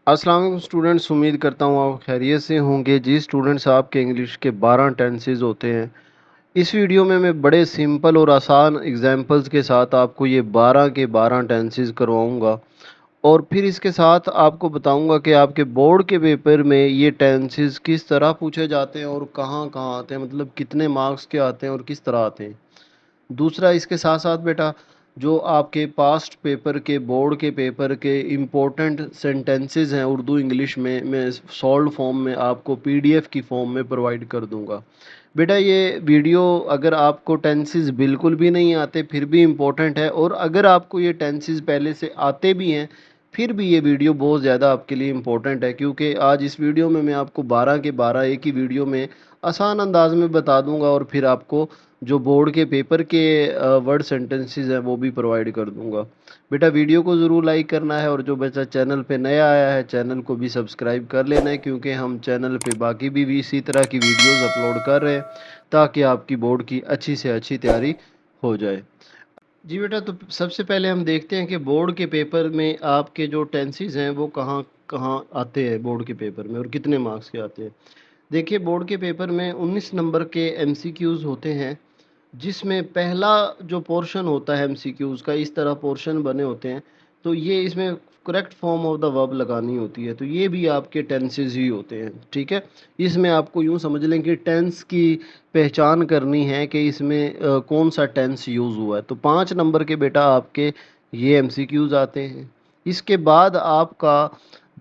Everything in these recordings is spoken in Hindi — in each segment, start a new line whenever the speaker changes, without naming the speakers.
अस्सलाम वालेकुम स्टूडेंट्स, उम्मीद करता हूँ आप खैरियत से होंगे। जी स्टूडेंट्स, आपके इंग्लिश के 12 टेंसेस होते हैं। इस वीडियो में मैं बड़े सिंपल और आसान एग्जांपल्स के साथ आपको ये 12 के 12 टेंसेस करवाऊँगा और फिर इसके साथ आपको बताऊँगा कि आपके बोर्ड के पेपर में ये टेंसेस किस तरह पूछे जाते हैं और कहाँ-कहाँ आते हैं, मतलब कितने मार्क्स के आते हैं और किस तरह आते हैं। दूसरा इसके साथ साथ बेटा, जो आपके पास्ट पेपर के बोर्ड के पेपर के इम्पोर्टेंट सेंटेंसेस हैं उर्दू इंग्लिश में, मैं सॉल्व फॉर्म में आपको पीडीएफ की फॉर्म में प्रोवाइड कर दूंगा। बेटा ये वीडियो अगर आपको टेंसेस बिल्कुल भी नहीं आते फिर भी इम्पोर्टेंट है, और अगर आपको ये टेंसेस पहले से आते भी हैं फिर भी ये वीडियो बहुत ज़्यादा आपके लिए इम्पोर्टेंट है, क्योंकि आज इस वीडियो में मैं आपको 12 के 12 एक ही वीडियो में आसान अंदाज में बता दूंगा और फिर आपको जो बोर्ड के पेपर के वर्ड सेंटेंसेस हैं वो भी प्रोवाइड कर दूंगा। बेटा वीडियो को ज़रूर लाइक करना है, और जो बच्चा चैनल पे नया आया है चैनल को भी सब्सक्राइब कर लेना है, क्योंकि हम चैनल पे बाकी भी इसी तरह की वीडियोस अपलोड कर रहे हैं ताकि आपकी बोर्ड की अच्छी से अच्छी तैयारी हो जाए। जी बेटा, तो सबसे पहले हम देखते हैं कि बोर्ड के पेपर में आपके जो टेंसेस हैं वो कहाँ कहाँ आते हैं बोर्ड के पेपर में और कितने मार्क्स के आते हैं। देखिए, बोर्ड के पेपर में 19 नंबर के एमसीक्यूज़ होते हैं, जिसमें पहला जो पोर्शन होता है एमसीक्यूज़ का, इस तरह पोर्शन बने होते हैं। तो ये इसमें correct form of the verb लगानी होती है, तो ये भी आपके टेंसेस ही होते हैं, ठीक है। इसमें आपको यूँ समझ लें कि टेंस की पहचान करनी है कि इसमें कौन सा टेंस यूज़ हुआ है। तो 5 नंबर के बेटा आपके ये एमसीक्यूज़ आते हैं। इसके बाद आपका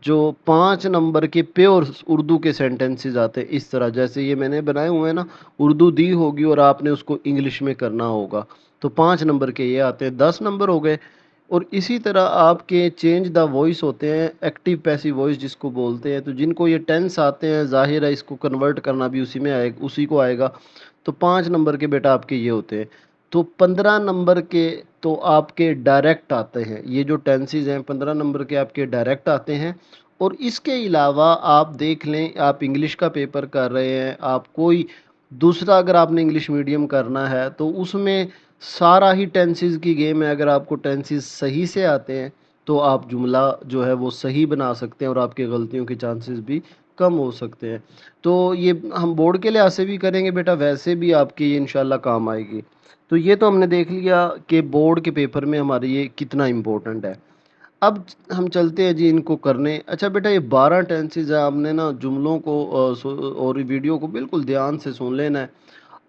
जो 5 नंबर के प्योर उर्दू के सेंटेंसेस आते हैं, इस तरह जैसे ये मैंने बनाए हुए हैं ना, उर्दू दी होगी और आपने उसको इंग्लिश में करना होगा। तो 5 नंबर के ये आते हैं, 10 नंबर हो गए। और इसी तरह आपके चेंज द वॉइस होते हैं, एक्टिव पैसिव वॉइस जिसको बोलते हैं। तो जिनको ये टेंस आते हैं, ज़ाहिर है इसको कन्वर्ट करना भी उसी में आएगा, उसी को आएगा। तो 5 नंबर के बेटा आपके ये होते हैं। तो 15 नंबर के तो आपके डायरेक्ट आते हैं, ये जो टेंसेस हैं 15 नंबर के आपके डायरेक्ट आते हैं। और इसके अलावा आप देख लें, आप इंग्लिश का पेपर कर रहे हैं, आप कोई दूसरा अगर आपने इंग्लिश मीडियम करना है तो उसमें सारा ही टेंसेस की गेम है। अगर आपको टेंसेस सही से आते हैं तो आप जुमला जो है वो सही बना सकते हैं और आपकी गलतियों के चांसेस भी कम हो सकते हैं। तो ये हम बोर्ड के लिहाज से भी करेंगे बेटा, वैसे भी आपकी ये इंशाल्लाह काम आएगी। तो ये तो हमने देख लिया कि बोर्ड के पेपर में हमारे ये कितना इम्पोर्टेंट है। अब हम चलते हैं जी इनको करने। अच्छा बेटा, ये 12 टेंसेस है, आपने ना जुमलों को और वीडियो को बिल्कुल ध्यान से सुन लेना है।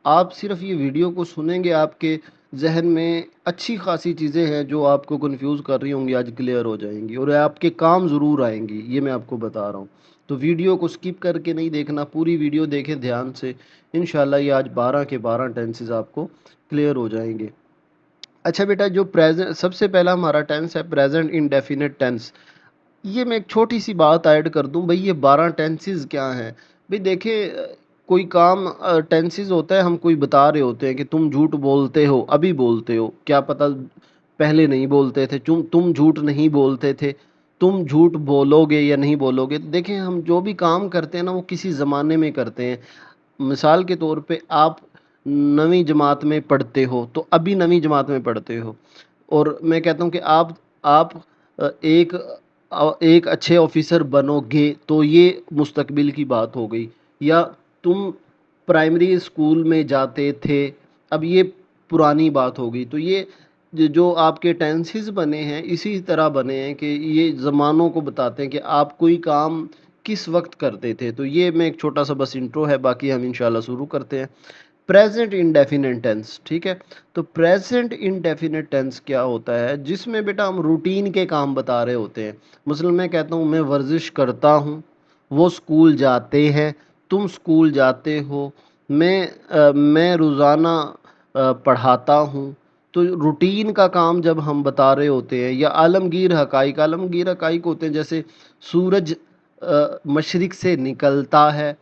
आप सिर्फ ये वीडियो को सुनेंगे, आपके जहन में अच्छी खासी चीज़ें हैं जो आपको कंफ्यूज कर रही होंगी, आज क्लियर हो जाएंगी और आपके काम ज़रूर आएंगी, ये मैं आपको बता रहा हूँ। तो वीडियो को स्किप करके नहीं देखना, पूरी वीडियो देखें ध्यान से। इंशाल्लाह ये आज 12 के 12 टेंसेस आपको क्लियर हो जाएंगे। अच्छा बेटा, जो प्रेजेंट सबसे पहला हमारा टेंस है प्रेजेंट इंडेफिनिट टेंस। ये मैं एक छोटी सी बात ऐड कर दूं भाई, ये 12 टेंसेस क्या हैं। भाई देखिए, कोई काम टेंसेस होता है, हम कोई बता रहे होते हैं कि तुम झूठ बोलते हो, अभी बोलते हो, क्या पता पहले नहीं बोलते थे। तुम झूठ नहीं बोलते थे, तुम झूठ बोलोगे या नहीं बोलोगे। देखिए, हम जो भी काम करते हैं ना वो किसी ज़माने में करते हैं। मिसाल के तौर पे आप नवीं जमात में पढ़ते हो तो अभी नवीं जमात में पढ़ते हो, और मैं कहता हूँ कि आप एक अच्छे ऑफिसर बनोगे तो ये मुस्तकबिल की बात हो गई। या तुम प्राइमरी स्कूल में जाते थे, अब ये पुरानी बात हो गई। तो ये जो आपके टेंसेस बने हैं इसी तरह बने हैं कि ये ज़मानों को बताते हैं कि आप कोई काम किस वक्त करते थे। तो ये मैं एक छोटा सा बस इंट्रो है, बाकी हम इंशाल्लाह शुरू करते हैं। प्रेजेंट इंडेफिनिट टेंस, ठीक है। तो प्रेजेंट इंडेफिनिट टेंस क्या होता है, जिसमें बेटा हम रूटीन के काम बता रहे होते हैं। मसलन मैं कहता हूँ मैं वर्जिश करता हूँ, वो स्कूल जाते हैं, तुम स्कूल जाते हो, मैं रोज़ाना पढ़ाता हूँ। तो रूटीन का काम जब हम बता रहे होते हैं, या आलमगीर हकाइक होते हैं, जैसे सूरज मशरिक से निकलता है,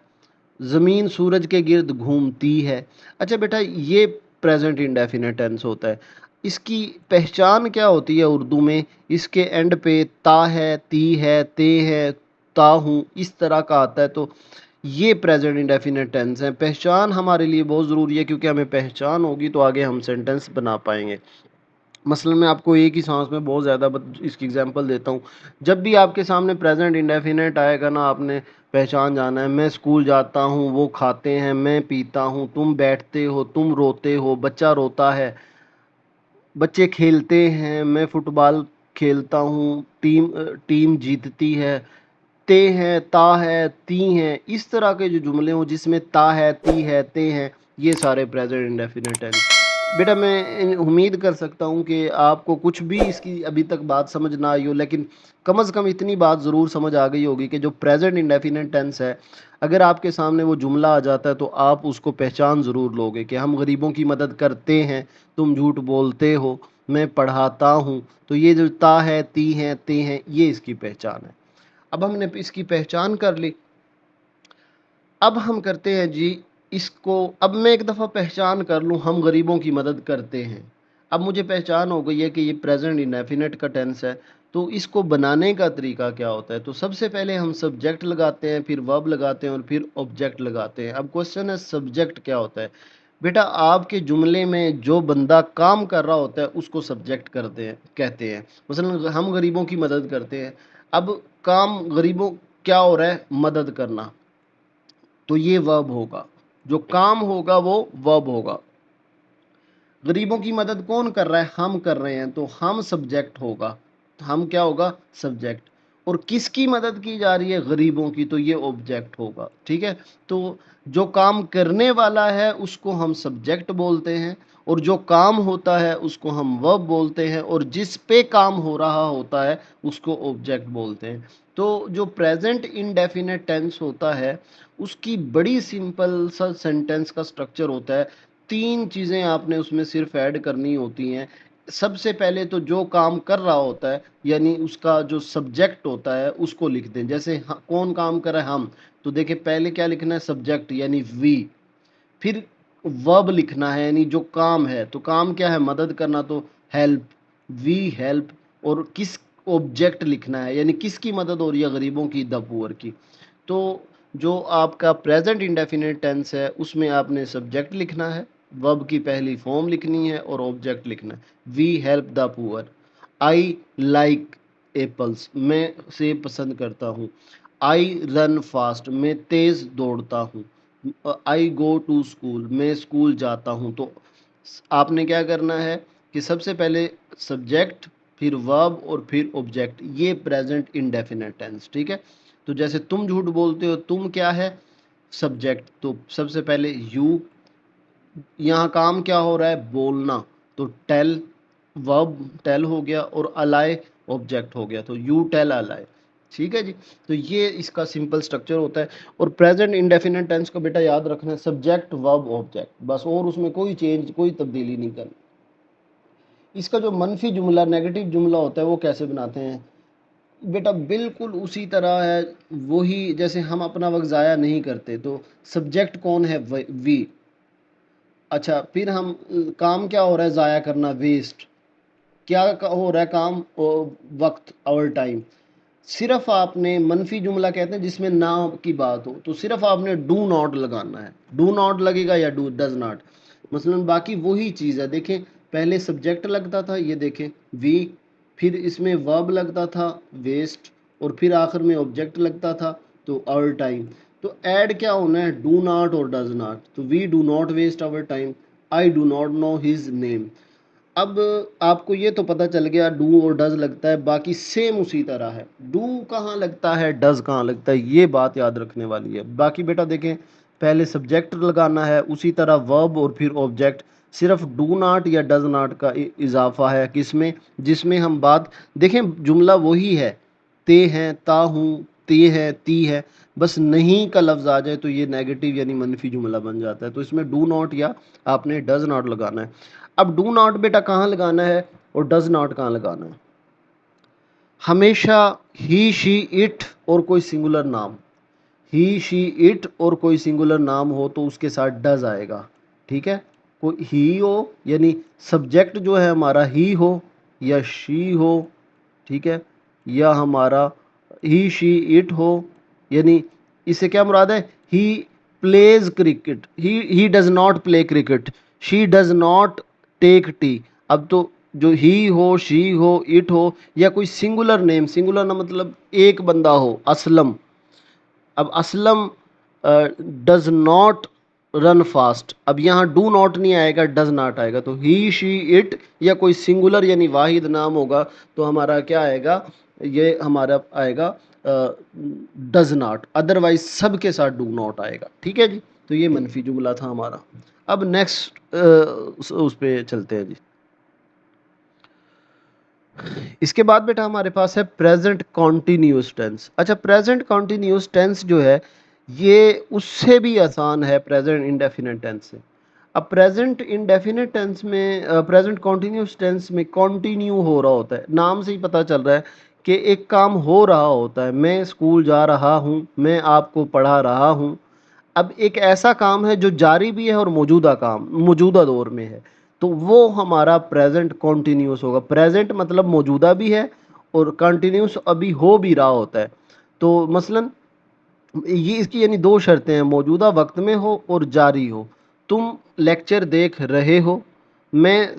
ज़मीन सूरज के गिर्द घूमती है। अच्छा बेटा, ये प्रेजेंट इंडेफिनिट टेंस होता है। इसकी पहचान क्या होती है उर्दू में, इसके एंड पे ता है, ती है, ते है, ता हूँ, इस तरह का आता है। तो ये प्रेजेंट इंडेफिनिट टेंस है। पहचान हमारे लिए बहुत ज़रूरी है, क्योंकि हमें पहचान होगी तो आगे हम सेंटेंस बना पाएंगे। मसलन मैं आपको एक ही सांस में बहुत ज़्यादा इसकी एग्जांपल देता हूँ। जब भी आपके सामने प्रेजेंट इंडेफिनेट आएगा ना, आपने पहचान जाना है। मैं स्कूल जाता हूँ, वो खाते हैं, मैं पीता हूँ, तुम बैठते हो, तुम रोते हो, बच्चा रोता है, बच्चे खेलते हैं, मैं फुटबॉल खेलता हूँ, टीम जीतती है, ते हैं, ता है, ती हैं। इस तरह के जो जुमले हों जिसमें ता है, ती है, ते हैं, ये सारे प्रेजेंट इंडेफिनिट टेंस। बेटा मैं उम्मीद कर सकता हूँ कि आपको कुछ भी इसकी अभी तक बात समझ ना आई हो, लेकिन कम से कम इतनी बात ज़रूर समझ आ गई होगी कि जो प्रेजेंट इंडेफिनिट टेंस है, अगर आपके सामने वो जुमला आ जाता है तो आप उसको पहचान ज़रूर लोगे कि हम गरीबों की मदद करते हैं, तुम झूठ बोलते हो, मैं पढ़ाता हूँ। तो ये जो ता है, ती हैं, ते हैं, ये इसकी पहचान है। अब हमने इसकी पहचान कर ली। अब हम करते हैं जी इसको। अब मैं एक दफ़ा पहचान कर लूँ हम गरीबों की मदद करते हैं, अब मुझे पहचान हो गई है कि ये प्रेजेंट इंडेफिनिट का टेंस है। तो इसको बनाने का तरीका क्या होता है? तो सबसे पहले हम सब्जेक्ट लगाते हैं, फिर वर्ब लगाते हैं और फिर ऑब्जेक्ट लगाते हैं। अब क्वेश्चन है सब्जेक्ट क्या होता है? बेटा आपके जुमले में जो बंदा काम कर रहा होता है उसको सब्जेक्ट करते हैं कहते हैं। मसलन हम गरीबों की मदद करते हैं। अब काम गरीबों क्या हो रहा है? मदद करना, तो ये वर्ब होगा। जो काम होगा वो वर्ब होगा। गरीबों की मदद कौन कर रहा है? हम कर रहे हैं, तो हम सब्जेक्ट होगा। हम क्या होगा? सब्जेक्ट। और किसकी मदद की जा रही है? गरीबों की, तो ये ऑब्जेक्ट होगा। ठीक है। तो जो काम करने वाला है उसको हम सब्जेक्ट बोलते हैं, और जो काम होता है उसको हम वर्ब बोलते हैं, और जिस पे काम हो रहा होता है उसको ऑब्जेक्ट बोलते हैं। तो जो प्रेजेंट इनडेफिनेट टेंस होता है उसकी बड़ी सिंपल सा सेंटेंस का स्ट्रक्चर होता है। तीन चीज़ें आपने उसमें सिर्फ ऐड करनी होती हैं। सबसे पहले तो जो काम कर रहा होता है यानी उसका जो सब्जेक्ट होता है उसको लिख दें। जैसे कौन काम कर रहा है? हम। तो देखिए पहले क्या लिखना है? सब्जेक्ट यानी वी। फिर वर्ब लिखना है यानी जो काम है, तो काम क्या है? मदद करना, तो हेल्प, वी हेल्प। और किस ऑब्जेक्ट लिखना है यानी किसकी मदद हो रही है? गरीबों की, द पुअर की। तो जो आपका प्रेजेंट इंडेफिनिट टेंस है उसमें आपने सब्जेक्ट लिखना है, वर्ब की पहली फॉर्म लिखनी है और ऑब्जेक्ट लिखना है। We help the poor. I like apples, मैं सेब पसंद करता हूँ। आई रन फास्ट, मैं तेज दौड़ता हूँ। आई गो टू स्कूल, मैं स्कूल जाता हूँ। तो आपने क्या करना है कि सबसे पहले सब्जेक्ट, फिर वर्ब और फिर ऑब्जेक्ट, ये प्रेजेंट इंडेफिनिट टेंस। ठीक है। तो जैसे तुम झूठ बोलते हो, तुम क्या है? सब्जेक्ट। तो सबसे पहले यू, यहाँ काम क्या हो रहा है? बोलना, तो टेल, वर्ब टेल हो गया, और अलाइ ऑब्जेक्ट हो गया, तो यू टेल अलाइ। ठीक है जी। तो ये इसका सिंपल स्ट्रक्चर होता है। और प्रेजेंट इंडेफिनिट टेंस को बेटा याद रखना है, सब्जेक्ट वर्ब ऑब्जेक्ट बस, और उसमें कोई चेंज, कोई तब्दीली नहीं करनी। इसका जो मनफी जुमला, नेगेटिव जुमला होता है वो कैसे बनाते हैं? बेटा बिल्कुल उसी तरह है, वही जैसे हम अपना वक्त ज़ाया नहीं करते, तो सब्जेक्ट कौन है? वी। अच्छा, फिर हम काम क्या हो रहा है? ज़ाया करना, वेस्ट। क्या हो रहा है काम? वक्त, आवर टाइम। सिर्फ आपने मनफी जुमला कहते हैं जिसमें ना की बात हो, तो सिर्फ आपने डू नॉट लगाना है। डू नॉट लगेगा या डू डज नॉट, मसलन बाकी वही चीज़ है। देखें पहले सब्जेक्ट लगता था, ये देखें वी, फिर इसमें वर्ब लगता था वेस्ट, और फिर आखिर में ऑब्जेक्ट लगता था, तो आवर टाइम। तो ऐड क्या होना है? डू नॉट और डज नॉट। तो we do not waste our time, I do not know his name. अब आपको ये तो पता चल गया डू और डज लगता है, बाकी सेम उसी तरह है। डू कहाँ लगता है, डज कहाँ लगता है, ये बात याद रखने वाली है। बाकी बेटा देखें पहले सब्जेक्ट लगाना है, उसी तरह वर्ब और फिर ऑब्जेक्ट। सिर्फ डू नॉट या डज नॉट का इजाफा है किसमें? जिसमें हम बात देखें, जुमला वही है, ते हैं, ता हूँ, ते है, ती है, बस नहीं का लफ्ज़ आ जाए तो ये नेगेटिव यानी मनफी जुमला बन जाता है। तो इसमें डू नॉट या आपने डज नॉट लगाना है। अब डू नॉट बेटा कहाँ लगाना है और डज नॉट कहाँ लगाना है? हमेशा ही शी इट और कोई सिंगुलर नाम, ही शी इट और कोई सिंगुलर नाम हो तो उसके साथ डज आएगा। ठीक है। कोई ही हो यानी सब्जेक्ट जो है हमारा ही हो या शी हो, ठीक है, या हमारा ही शी इट हो, यानी इससे क्या मुराद है? He plays cricket, he does not play cricket, she does not take tea. अब तो जो ही हो, शी हो, इट हो, या कोई सिंगुलर नेम, सिंगुलर ना मतलब एक बंदा हो, असलम। अब Aslam does not run fast, अब यहाँ डू नॉट नहीं आएगा, डज नॉट आएगा, तो ही, शी, इट या कोई सिंगुलर यानी वाहिद नाम होगा तो हमारा क्या आएगा, ये हमारा आएगा डज नॉट, अदरवाइज सब के साथ डू नॉट आएगा। ठीक है जी, तो ये मनफी जुमला था हमारा। अब नेक्स्ट उस पे चलते हैं जी। इसके बाद बेटा हमारे पास है प्रेजेंट कॉन्टिन्यूस टेंस। अच्छा, प्रेजेंट कॉन्टिन्यूस टेंस जो है ये उससे भी आसान है प्रेजेंट इंडेफिनिट टेंस से। अब प्रेजेंट इंडेफिनिट टेंस में, प्रेजेंट कॉन्टिन्यूस टेंस में कंटिन्यू हो रहा होता है, नाम से ही पता चल रहा है कि एक काम हो रहा होता है। मैं स्कूल जा रहा हूँ, मैं आपको पढ़ा रहा हूँ। अब एक ऐसा काम है जो जारी भी है और मौजूदा काम मौजूदा दौर में है, तो वो हमारा प्रेजेंट कॉन्टिन्यूस होगा। प्रेजेंट मतलब मौजूदा भी है और कंटिन्यूस अभी हो भी रहा होता है। तो मसलन ये इसकी यानी दो शर्तें हैं, मौजूदा वक्त में हो और जारी हो। तुम लेक्चर देख रहे हो, मैं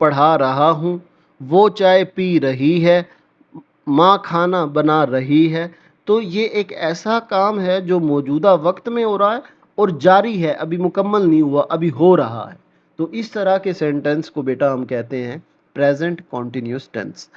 पढ़ा रहा हूँ, वो चाय पी रही है, माँ खाना बना रही है। तो ये एक ऐसा काम है जो मौजूदा वक्त में हो रहा है और जारी है, अभी मुकम्मल नहीं हुआ, अभी हो रहा है। तो इस तरह के सेंटेंस को बेटा हम कहते हैं प्रेजेंट कॉन्टिन्यूस टेंस।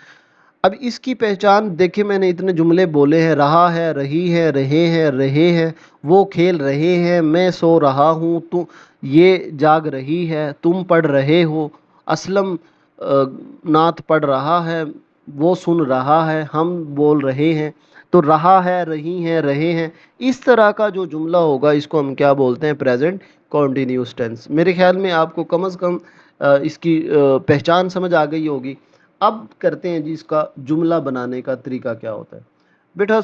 अब इसकी पहचान देखिए, मैंने इतने जुमले बोले हैं, रहा है, रही है, रहे हैं, वो खेल रहे हैं, मैं सो रहा हूँ, तुम ये जाग रही है, तुम पढ़ रहे हो, असलम नात पढ़ रहा है, वो सुन रहा है, हम बोल रहे हैं। तो रहा है, रही हैं, रहे हैं, इस तरह का जो जुमला होगा इसको हम क्या बोलते हैं, प्रेजेंट कॉन्टिन्यूस टेंस। मेरे ख्याल में आपको कम से कम इसकी पहचान समझ आ गई होगी। अब करते हैं जी इसका जुमला बनाने का तरीका क्या होता है। बेटा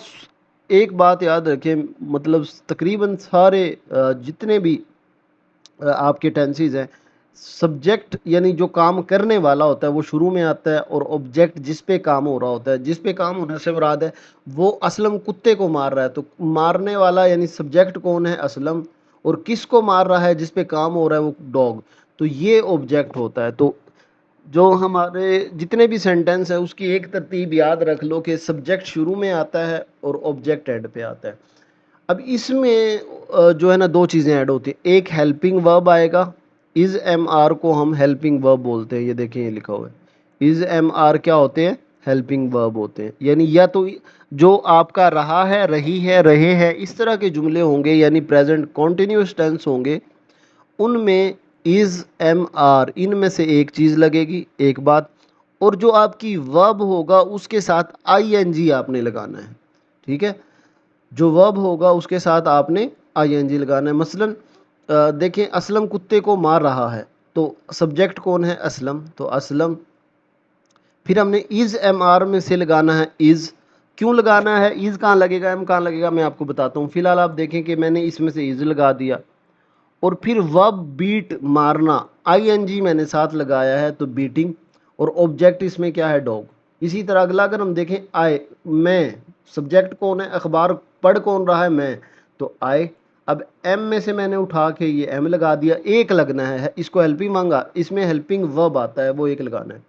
एक बात याद रखें, मतलब तकरीबन सारे जितने भी आपके टेंसेस हैं, सब्जेक्ट यानी जो काम करने वाला होता है वो शुरू में आता है, और ऑब्जेक्ट जिस पे काम हो रहा होता है, जिस पे काम होने से मुराद है वो असलम कुत्ते को मार रहा है, तो मारने वाला यानी सब्जेक्ट कौन है, असलम, और किसको मार रहा है, जिस पे काम हो रहा है वो डॉग, तो ये ऑब्जेक्ट होता है। तो जो हमारे जितने भी सेंटेंस है उसकी एक तरतीब याद रख लो कि सब्जेक्ट शुरू में आता है और ऑब्जेक्ट एंड पे आता है। अब इसमें जो है ना दो चीज़ें ऐड होती हैं, एक हेल्पिंग वर्ब आएगा, इज एम आर को हम हेल्पिंग वर्ब बोलते हैं, ये देखें ये लिखा हुआ है, इज एम आर क्या होते हैं, हेल्पिंग वर्ब होते हैं। यानी या तो जो आपका रहा है, रही है, रहे हैं, इस तरह के जुमले होंगे यानी प्रेजेंट कॉन्टिन्यूस टेंस होंगे, उनमें इज एम आर इनमें से एक चीज़ लगेगी, एक बात, और जो आपकी वर्ब होगा उसके साथ आई एन जी आपने लगाना है। ठीक है, जो वर्ब होगा उसके साथ आपने आई एन जी लगाना है। मसलन देखें, असलम कुत्ते को मार रहा है, तो सब्जेक्ट कौन है, असलम, तो असलम, फिर हमने इज एम आर में से लगाना है इज। क्यों लगाना है, इज कहाँ लगेगा, एम कहाँ लगेगा, मैं आपको बताता हूँ। फिलहाल आप देखें कि मैंने इसमें से इज लगा दिया, और फिर वर्ब बीट मारना, आई एन जी मैंने साथ लगाया है तो बीटिंग, और ऑब्जेक्ट इसमें क्या है, डॉग। इसी तरह अगला अगर हम देखें, आए, मैं, सब्जेक्ट कौन है, अखबार पढ़ कौन रहा है, मैं, तो आए। अब एम में से मैंने उठा के ये एम लगा दिया, एक लगना है, इसको हेल्पिंग मांगा, इसमें हेल्पिंग वर्ब आता है, वो एक लगाना है।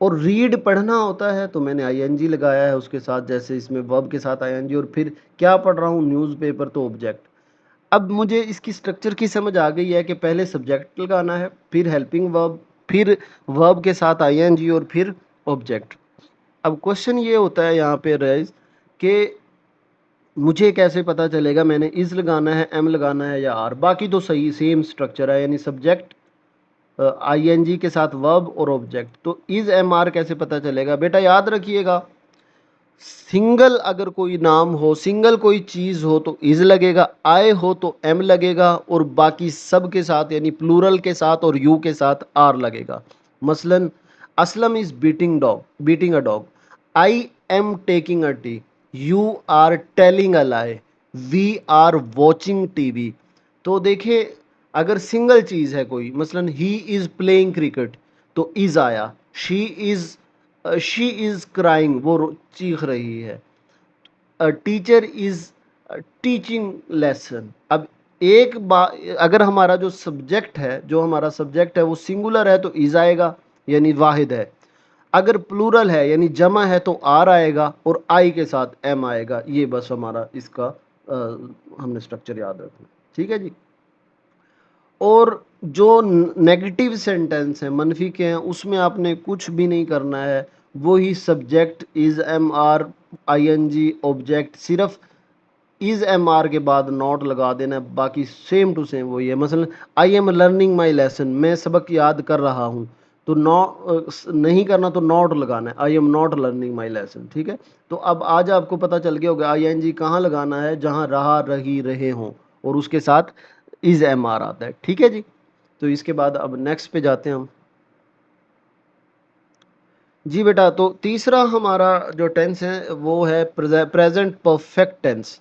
और रीड पढ़ना होता है तो मैंने आई एन जी लगाया है उसके साथ, जैसे इसमें वर्ब के साथ आई एन जी, और फिर क्या पढ़ रहा हूँ, न्यूज़पेपर, तो ऑब्जेक्ट। अब मुझे इसकी स्ट्रक्चर की समझ आ गई है कि पहले सब्जेक्ट लगाना है, फिर हेल्पिंग वर्ब, फिर वर्ब के साथ आईएनजी, और फिर ऑब्जेक्ट। अब क्वेश्चन ये होता है यहाँ पे राइज कि मुझे कैसे पता चलेगा मैंने इज लगाना है, एम लगाना है या आर। बाकी तो सही सेम स्ट्रक्चर है, यानी सब्जेक्ट आईएनजी के साथ वर्ब और ऑब्जेक्ट। तो इज एम आर कैसे पता चलेगा, बेटा याद रखिएगा, सिंगल अगर कोई नाम हो, सिंगल कोई चीज हो तो इज लगेगा, आए हो तो एम लगेगा, और बाकी सब के साथ यानी प्लूरल के साथ और यू के साथ आर लगेगा। मसलन Aslam is beating a dog, I am taking a tea, you are telling a lie, we are watching TV. तो देखिए, अगर सिंगल चीज है कोई, मसलन ही इज प्लेइंग क्रिकेट, तो इज आया। शी इज क्राइंग, वो चीख रही है। Teacher is teaching lesson. अब एक बात, अगर हमारा जो सब्जेक्ट है वो सिंगुलर है तो इज आएगा, यानी वाहिद है। अगर प्लूरल है यानी जमा है तो आर आएगा और आई के साथ एम आएगा। ये बस हमारा इसका हमने स्ट्रक्चर याद रखना, ठीक है जी। और जो नेगेटिव सेंटेंस है, मनफी के हैं, उसमें आपने कुछ भी नहीं करना है। वो ही subject is M R I N G object, सिर्फ इज एम आर के बाद नॉट लगा देना है, बाकी सेम टू सेम वही है। मसलन I am learning my lesson, मैं सबक याद कर रहा हूँ, तो नॉट नहीं करना तो नॉट लगाना है, आई am not learning my lesson, ठीक है। तो अब आज आपको पता चल गया होगा आई एन जी कहाँ लगाना है, जहाँ रहा रही रहे हों और उसके साथ इज एम आर आता है, ठीक है जी। तो इसके बाद अब नेक्स्ट पे जाते हैं हम जी बेटा। तो तीसरा हमारा जो टेंस है वो है प्रेजेंट परफेक्ट टेंस।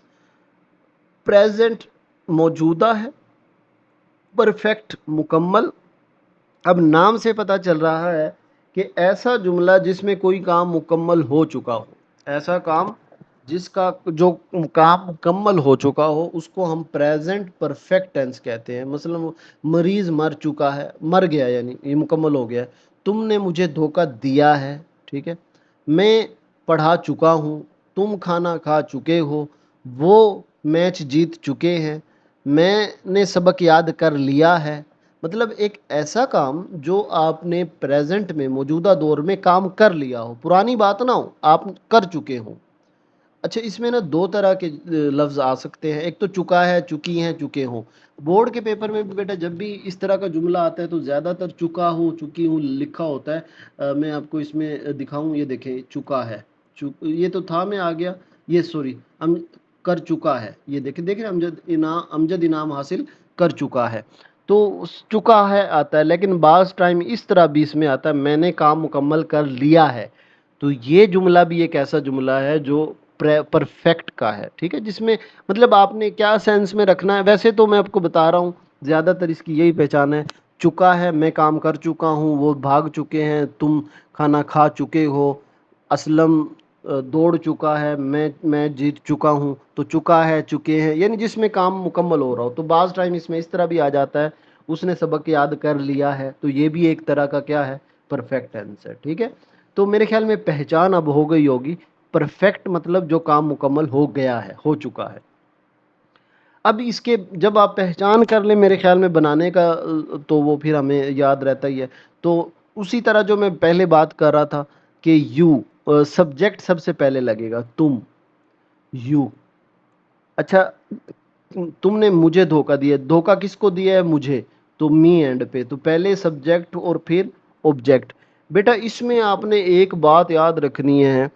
प्रेजेंट मौजूदा है, परफेक्ट मुकम्मल। अब नाम से पता चल रहा है कि ऐसा जुमला जिसमें कोई काम मुकम्मल हो चुका हो, ऐसा काम जिसका जो काम मुकम्मल हो चुका हो उसको हम प्रेजेंट परफेक्ट टेंस कहते हैं। मतलब मरीज मर चुका है, मर गया यानी ये मुकम्मल हो गया है। तुमने मुझे धोखा दिया है, ठीक है। मैं पढ़ा चुका हूँ, तुम खाना खा चुके हो, वो मैच जीत चुके हैं, मैंने सबक याद कर लिया है। मतलब एक ऐसा काम जो आपने प्रेजेंट में मौजूदा दौर में काम कर लिया हो, पुरानी बात ना हो, आप कर चुके हो। अच्छा, इसमें ना दो तरह के लफ्ज आ सकते हैं। एक तो चुका है, चुकी हैं, चुके हों। बोर्ड के पेपर में भी बेटा जब भी इस तरह का जुमला आता है तो ज़्यादातर चुका हूँ, चुकी हूँ लिखा होता है। मैं आपको इसमें दिखाऊं, ये देखें चुका है, ये तो था में आ गया, ये सॉरी कर चुका है, ये देखें देखें अमजद इनाम हासिल कर चुका है। तो चुका है आता है, लेकिन बाज़ टाइम इस तरह भी इसमें आता है मैंने काम मुकम्मल कर लिया है। तो ये जुमला भी एक ऐसा जुमला है जो परफेक्ट का है, ठीक है। जिसमें मतलब आपने क्या सेंस में रखना है, वैसे तो मैं आपको बता रहा हूँ ज़्यादातर इसकी यही पहचान है। चुका है, मैं काम कर चुका हूँ, वो भाग चुके हैं, तुम खाना खा चुके हो, असलम दौड़ चुका है, मैं जीत चुका हूँ। तो चुका है, चुके हैं, यानी जिसमें काम मुकम्मल हो रहा हो। तो बाज़ टाइम इसमें इस तरह भी आ जाता है उसने सबक याद कर लिया है, तो ये भी एक तरह का क्या है, परफेक्ट टेंस है, ठीक है। तो मेरे ख्याल में पहचान अब हो गई होगी। परफेक्ट मतलब जो काम मुकम्मल हो गया है, हो चुका है। अब इसके जब आप पहचान कर ले मेरे ख्याल में बनाने का, तो वो फिर हमें याद रहता ही है। तो उसी तरह जो मैं पहले बात कर रहा था कि यू सब्जेक्ट सबसे पहले लगेगा, तुम, यू। अच्छा, तुमने मुझे धोखा दिया, धोखा किसको दिया है, मुझे, तो मी एंड पे, तो पहले सब्जेक्ट और फिर ऑब्जेक्ट। बेटा इसमें आपने एक बात याद रखनी है,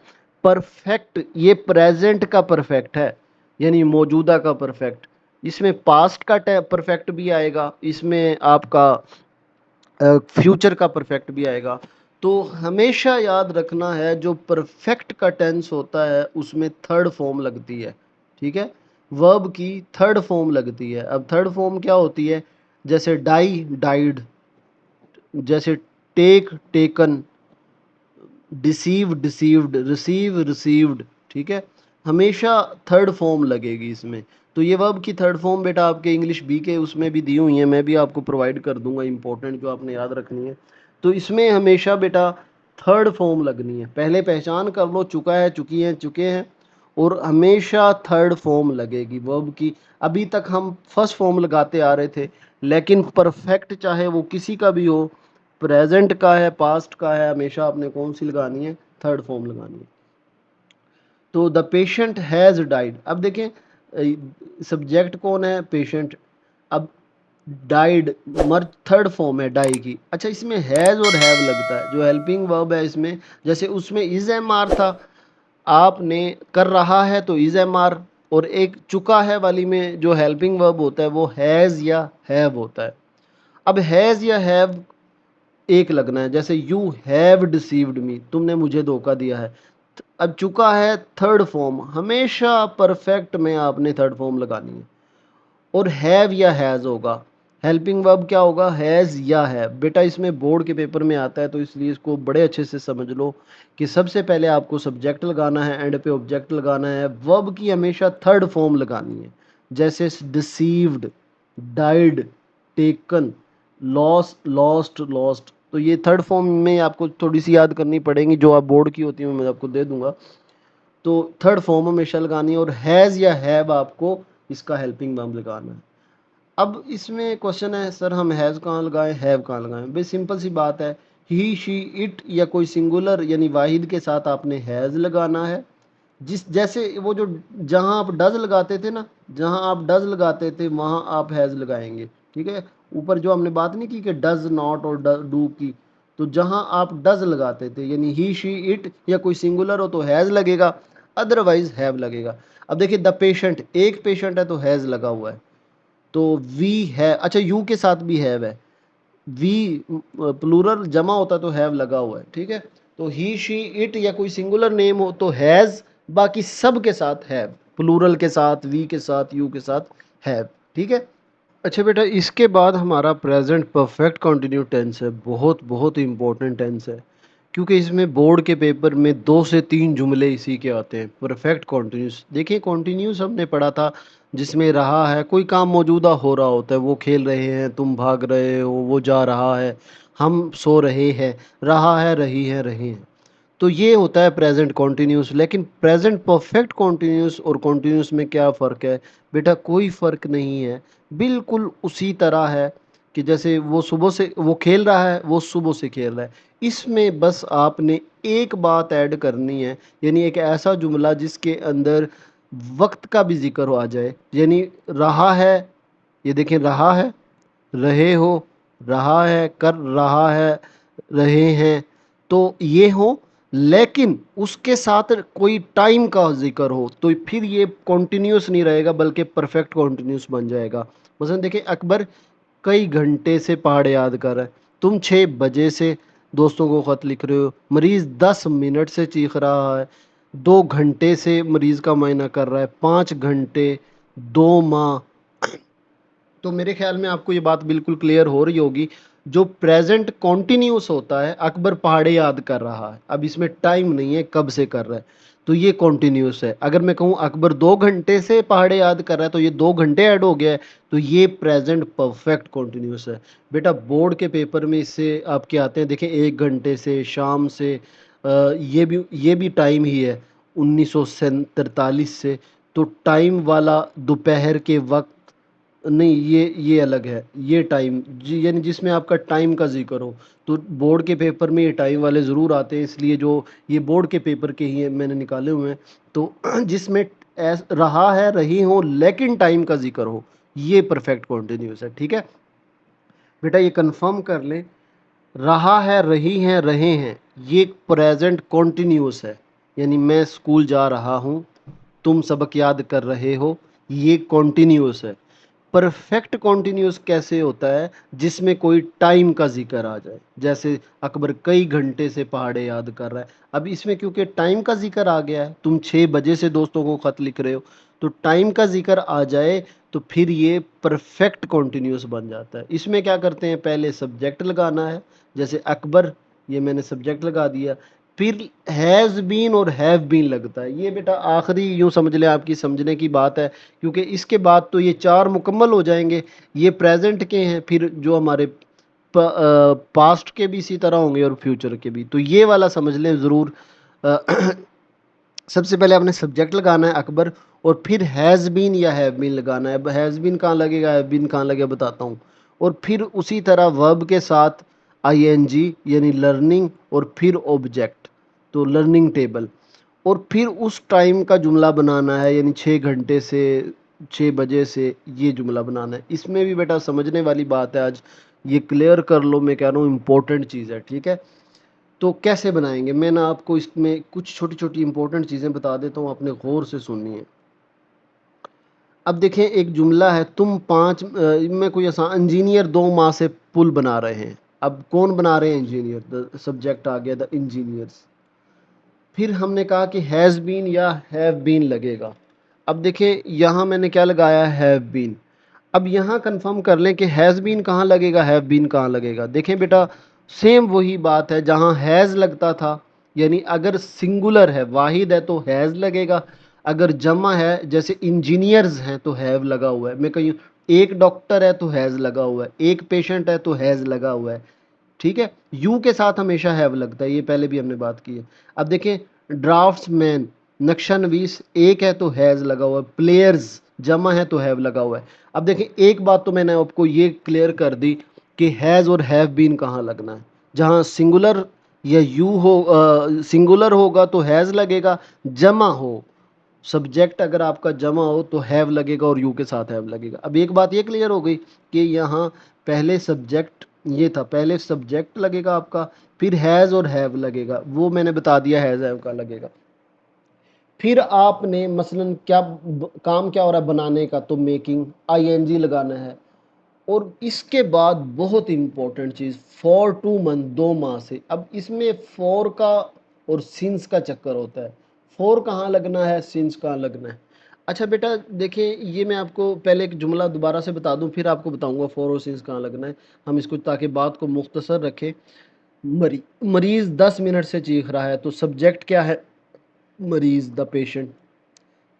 परफेक्ट ये प्रेजेंट का परफेक्ट है, यानी मौजूदा का परफेक्ट। इसमें पास्ट का परफेक्ट भी आएगा, इसमें आपका फ्यूचर का परफेक्ट भी आएगा। तो हमेशा याद रखना है जो परफेक्ट का टेंस होता है उसमें थर्ड फॉर्म लगती है, ठीक है। वर्ब की थर्ड फॉर्म लगती है। अब थर्ड फॉर्म क्या होती है, जैसे डाई डाइड, जैसे take taken, deceive deceived, receive received, ठीक है। हमेशा थर्ड फॉर्म लगेगी इसमें। तो ये वर्ब की थर्ड फॉर्म बेटा आपके इंग्लिश बी के उसमें भी दी हुई है, मैं भी आपको प्रोवाइड कर दूंगा, इंपॉर्टेंट जो आपने याद रखनी है। तो इसमें हमेशा बेटा थर्ड फॉर्म लगनी है। पहले पहचान कर लो, चुका है, चुकी हैं, चुके हैं, और हमेशा थर्ड फॉर्म लगेगी वर्ब की। अभी तक हम फर्स्ट फॉर्म लगाते आ रहे थे, लेकिन परफेक्ट चाहे वो किसी का भी हो, प्रेजेंट का है, पास्ट का है, हमेशा आपने कौन सी लगानी है, थर्ड फॉर्म लगानी है। तो द पेशेंट हैज़ डाइड, अब देखें सब्जेक्ट कौन है, पेशेंट। अब डाइड मर थर्ड फॉर्म है डाई की। अच्छा, इसमें हैज़ और हैव लगता है, जो हेल्पिंग वर्ब है इसमें। जैसे उसमें इज एम आर था, आपने कर रहा है तो इज एम आर, और एक चुका है वाली में जो हेल्पिंग वर्ब होता है वो हैज़ या हैव होता है। अब हैज़ या हैव एक लगना है, जैसे यू हैव डिसीव्ड मी, तुमने मुझे धोखा दिया है। अब चुका है थर्ड फॉर्म, हमेशा परफेक्ट में आपने थर्ड फॉर्म लगानी है। और हैव या हैज़ होगा, हेल्पिंग वर्ब क्या होगा, हैज़ या हैव। बेटा इसमें बोर्ड के पेपर में आता है, तो इसलिए इसको बड़े अच्छे से समझ लो कि सबसे पहले आपको सब्जेक्ट लगाना है, एंड पे ऑब्जेक्ट लगाना है, वर्ब की हमेशा थर्ड फॉर्म लगानी है। जैसे deceived, died, taken, loss lost lost, तो ये थर्ड फॉर्म में आपको थोड़ी सी याद करनी पड़ेगी, जो आप बोर्ड की होती है मैं आपको दे दूंगा। तो थर्ड फॉर्म हमेशा लगानी है, और हैज़ या हैव आपको इसका हेल्पिंग वर्ब लगाना है। अब इसमें क्वेश्चन है सर हम हैज़ कहाँ लगाएं, हैव कहाँ लगाएं। भाई सिंपल सी बात है, ही शी इट या कोई सिंगुलर यानी वाहिद के साथ आपने हैज़ लगाना है। जिस जैसे वो जो जहां आप डज लगाते थे ना, जहां आप डज लगाते थे वहां आप हैज लगाएंगे। ठीक है, ऊपर जो हमने बात नहीं की कि डज नॉट और डू की, तो जहां आप डज लगाते थे यानी ही शी इट या कोई सिंगुलर हो तो हैज लगेगा, अदरवाइज हैव लगेगा। अब देखिए द पेशेंट, एक पेशेंट है तो हैज लगा हुआ है, तो वी है, अच्छा यू के साथ भी हैव है, वी प्लूरल जमा होता तो हैव लगा हुआ है। ठीक है, तो ही शी इट या कोई सिंगुलर नेम हो तो हैज, बाकी सब के साथ हैव, प्लूरल के साथ, वी के साथ, यू के साथ हैव। ठीक है। अच्छा बेटा, इसके बाद हमारा प्रेजेंट परफेक्ट कंटिन्यू टेंस है, बहुत बहुत इंपॉर्टेंट टेंस है, क्योंकि इसमें बोर्ड के पेपर में 2 से 3 जुमले इसी के आते हैं। परफेक्ट कॉन्टिन्यूस, देखिए कॉन्टिन्यूस हमने पढ़ा था जिसमें रहा है, कोई काम मौजूदा हो रहा होता है, वो खेल रहे हैं, तुम भाग रहे हो, वो जा रहा है, हम सो रहे हैं, रहा है, रही है, रहे हैं, तो ये होता है प्रेजेंट कॉन्टिन्यूस। लेकिन प्रेजेंट परफेक्ट कॉन्टिन्यूस और कॉन्टिन्यूस में क्या फ़र्क है बेटा? कोई फ़र्क नहीं है, बिल्कुल उसी तरह है कि जैसे वो सुबह से वो खेल रहा है, वो सुबह से खेल रहा है। इसमें बस आपने एक बात ऐड करनी है, यानी एक ऐसा जुमला जिसके अंदर वक्त का भी जिक्र हो आ जाए, यानी रहा है, ये देखें रहा है, रहे हो, रहा है, कर रहा है, रहे हैं, तो ये हो, लेकिन उसके साथ कोई टाइम का जिक्र हो तो फिर ये कॉन्टिन्यूस नहीं रहेगा बल्कि परफेक्ट कॉन्टिन्यूस बन जाएगा। मसलन देखिए अकबर कई घंटे से पहाड़ याद कर रहा है, तुम 6 बजे से दोस्तों को खत लिख रहे हो, मरीज 10 मिनट से चीख रहा है, 2 घंटे से मरीज का मायना कर रहा है, 5 घंटे, 2 माह। तो मेरे ख्याल में आपको ये बात बिल्कुल क्लियर हो रही होगी। जो प्रेजेंट कॉन्टिन्यूस होता है, अकबर पहाड़े याद कर रहा है, अब इसमें टाइम नहीं है कब से कर रहा है, तो ये कॉन्टिन्यूस है। अगर मैं कहूँ अकबर 2 घंटे से पहाड़े याद कर रहा है, तो ये 2 घंटे ऐड हो गया है, तो ये प्रेजेंट परफेक्ट कॉन्टिन्यूस है। बेटा बोर्ड के पेपर में इससे आपके आते हैं, देखें 1 घंटे से, शाम से, ये भी टाइम ही है 1943 से, तो टाइम वाला दोपहर के वक्त नहीं, ये अलग है, ये टाइम जी यानी जिसमें आपका टाइम का जिक्र हो, तो बोर्ड के पेपर में ये टाइम वाले ज़रूर आते हैं, इसलिए जो ये बोर्ड के पेपर के ही मैंने निकाले हुए हैं। तो जिसमें रहा है, रही हो, लेकिन टाइम का जिक्र हो, ये परफेक्ट कॉन्टिन्यूस है। ठीक है बेटा, ये कंफर्म कर लें, रहा है, रही हैं, रहे हैं, ये प्रेजेंट कॉन्टिन्यूस है, यानी मैं स्कूल जा रहा हूँ, तुम सबक याद कर रहे हो, ये कॉन्टिन्यूस है। परफेक्ट कॉन्टिन्यूस कैसे होता है? जिसमें कोई टाइम का जिक्र आ जाए, जैसे अकबर कई घंटे से पहाड़े याद कर रहा है, अब इसमें क्योंकि टाइम का जिक्र आ गया है, तुम 6 बजे से दोस्तों को खत लिख रहे हो, तो टाइम का जिक्र आ जाए तो फिर ये परफेक्ट कॉन्टिन्यूस बन जाता है। इसमें क्या करते हैं, पहले सब्जेक्ट लगाना है, जैसे अकबर, ये मैंने सब्जेक्ट लगा दिया, फिर हैज़ बीन और हैव बीन लगता है। ये बेटा आखिरी यूँ समझ लें, आपकी समझने की बात है, क्योंकि इसके बाद तो ये 4 मुकम्मल हो जाएंगे। ये प्रेजेंट के हैं, फिर जो हमारे पास्ट के भी इसी तरह होंगे और फ्यूचर के भी, तो ये वाला समझ लें ज़रूर। अ, सबसे पहले आपने सब्जेक्ट लगाना है अकबर, और फिर हैज़ बीन या हैव बीन लगाना है। अब हैज़ बीन कहाँ लगेगा, हैव बीन कहाँ लगेगा बताता हूँ। और फिर उसी तरह वर्ब के साथ आईएनजी यानी लर्निंग, और फिर ऑब्जेक्ट, तो लर्निंग टेबल, और फिर उस टाइम का जुमला बनाना है, यानी 6 घंटे से, 6 बजे से, ये जुमला बनाना है। इसमें भी बेटा समझने वाली बात है, आज ये क्लियर कर लो, मैं कह रहा हूँ इम्पोर्टेंट चीज़ है। ठीक है, तो कैसे बनाएंगे, मैं ना आपको इसमें कुछ छोटी छोटी इंपॉर्टेंट चीज़ें बता देता हूँ, आपने गौर से सुननी है। अब देखें एक जुमला है, तुम 5 में कोई आसान, इंजीनियर 2 माह से पुल बना रहे हैं। अब कौन बना रहे हैं? इंजीनियर, द सब्जेक्ट आ गया द इंजीनियर्स। फिर हमने कहा कि हैज़ बीन या हैव बीन लगेगा। अब देखें यहाँ मैंने क्या लगाया, हैव बीन। अब यहाँ कंफर्म कर लें कि हैज़ बीन कहाँ लगेगा, हैव बीन कहाँ लगेगा। देखें बेटा सेम वही बात है, जहाँ हैज़ लगता था, यानी अगर सिंगुलर है, वाहिद है, तो हैज़ लगेगा, अगर जमा है जैसे इंजीनियर्स हैं तो हैव लगा हुआ है। मैं कहीं एक डॉक्टर है तो हैज़ लगा हुआ है, एक पेशेंट है तो हैज़ लगा हुआ है, ठीक है। यू के साथ हमेशा हैव लगता है, ये पहले भी हमने बात की है। अब देखें, ड्राफ्ट्समैन नक्शानवीस एक है तो हैज़ लगा हुआ है, प्लेयर्स जमा है तो हैव लगा हुआ है। अब देखें, एक बात तो मैंने आपको ये क्लियर कर दी कि हैज़ और हैव बीन कहाँ लगना है। जहाँ सिंगुलर या यू हो, सिंगुलर होगा तो हैज़ लगेगा, जमा हो सब्जेक्ट अगर आपका जमा हो तो हैव लगेगा और यू के साथ हैव लगेगा। अब एक बात ये क्लियर हो गई कि यहाँ पहले सब्जेक्ट ये था, पहले सब्जेक्ट लगेगा आपका, फिर हैज़ और हैव लगेगा, वो मैंने बता दिया हैज़ हैव का लगेगा। फिर आपने मसलन क्या काम क्या हो रहा है बनाने का, तो मेकिंग आईएनजी लगाना है। और इसके बाद बहुत इंपॉर्टेंट चीज़, फॉर 2 मंथ 2 माह से। अब इसमें फॉर का और सिंस का चक्कर होता है, फॉर कहाँ लगना है, सिंस कहाँ लगना है। अच्छा बेटा देखिए, ये मैं आपको पहले एक जुमला दोबारा से बता दूं, फिर आपको बताऊंगा फॉर और सिंस कहाँ लगना है। हम इसको ताकि बात को मुख्तसर रखें। मरीज 10 मिनट से चीख रहा है, तो सब्जेक्ट क्या है, मरीज द पेशेंट।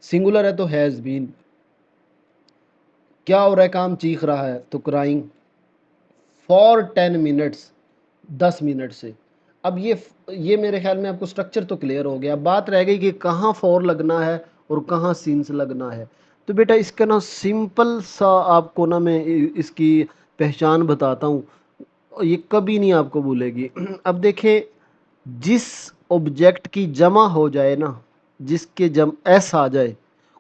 सिंगुलर है तो हैज़ बीन। क्या हो रहा है, काम चीख रहा है, तो क्राइंग। फॉर 10 मिनट्स 10 मिनट से। अब ये मेरे ख्याल में आपको स्ट्रक्चर तो क्लियर हो गया। बात रह गई कि कहाँ फॉर लगना है और कहाँ सिंस लगना है। तो बेटा इसका ना सिंपल सा आपको ना मैं इसकी पहचान बताता हूँ, ये कभी नहीं आपको भूलेगी। अब देखिए, जिस ऑब्जेक्ट की जमा हो जाए ना, जिसके जम एस आ जाए,